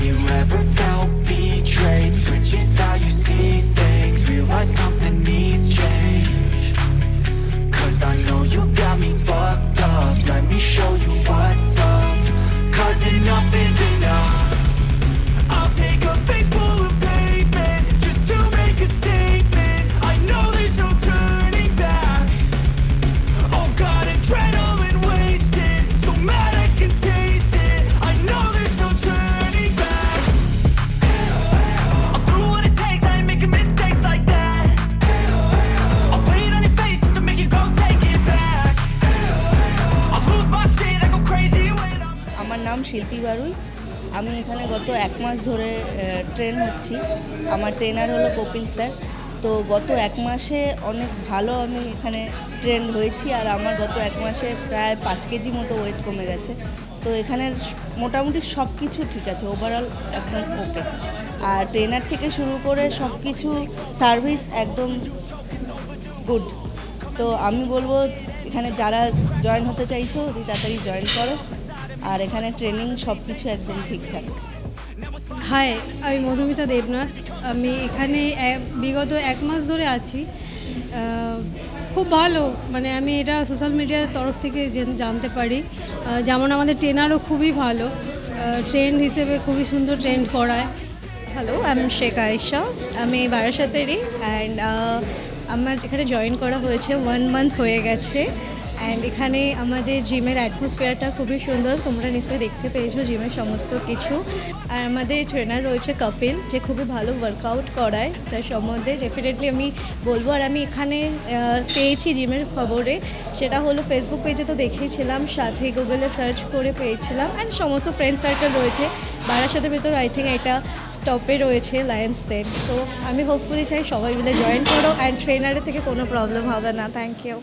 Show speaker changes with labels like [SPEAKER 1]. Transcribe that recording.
[SPEAKER 1] you ever felt betrayed? Switches how you see things. Realize something needs change. 'Cause I know you got me fucked up. Let me show you what's up. 'Cause enough is enough. I'll take a face full of pavement just to make a statement. I know there's no turning back. Oh God, adrenaline wasted, so mad I can taste it. I know there's no turning back. I'll do what it takes, I ain't making mistakes like that. I'll play it on your face to make you go take it back. I'll lose my shit, I go crazy when I'm...
[SPEAKER 2] আমার নাম শিল্পী বারুই। আমি এখানে গত 1 মাস ধরে train হচ্ছি। আমার trainer হলো কপিল স্যার। তো গত 1 মাসে অনেক ভালো আমি এখানে ট্রেন্ড হয়েছি, আর আমার গত 1 মাসে প্রায় 5 কেজি মতো ওয়েট কমে গেছে। তো এখানে মোটামুটি সব কিছু ঠিক আছে, ওভারঅল একদম ওকে। আর ট্রেনার থেকে শুরু করে সব কিছু সার্ভিস একদম গুড। তো আমি বলবো এখানে যারা জয়েন হতে চাইছো অতি তাড়াতাড়ি জয়েন করো, আর এখানে ট্রেনিং সব কিছু একদম ঠিকঠাক।
[SPEAKER 3] হাই, আমি মধুমিতা দেবনাথ। আমি এখানে বিগত 1 মাস ধরে আছি। খুব ভালো, মানে আমি এটা সোশ্যাল মিডিয়ার তরফ থেকে জানতে পারি। যেমন আমাদের ট্রেনারও খুবই ভালো, ট্রেন্ড হিসেবে খুবই সুন্দর ট্রেন্ড করায়।
[SPEAKER 4] হ্যালো, আমি শেখ আয়েশা, আমি বারাসাতেরই। অ্যান্ড আমার এখানে জয়েন করা হয়েছে 1 মান্থ হয়ে গেছে। অ্যান্ড এখানে আমাদের জিমের অ্যাটমসফিয়ারটা খুবই সুন্দর, তোমরা নিশ্চয়ই দেখতে পেয়েছো জিমের সমস্ত কিছু। আর আমাদের ট্রেনার রয়েছে কপিল, যে খুবই ভালো ওয়ার্কআউট করায়, তার সম্বন্ধে ডেফিনেটলি আমি বলবো। আর আমি এখানে পেয়েছি জিমের খবরে, সেটা হলো ফেসবুক পেজে তো দেখেছিলাম, সাথে গুগলে সার্চ করে পেয়েছিলাম। অ্যান্ড সমস্ত ফ্রেন্ড সার্কেল রয়েছে বারাসাতের ভেতর। আই থিঙ্ক এটা স্টপে রয়েছে লায়ন্স ডেন। তো আমি হোপফুলি চাই সবাই মিলে জয়েন করো, অ্যান্ড ট্রেনারের থেকে কোনো প্রবলেম হবে না। Thank you.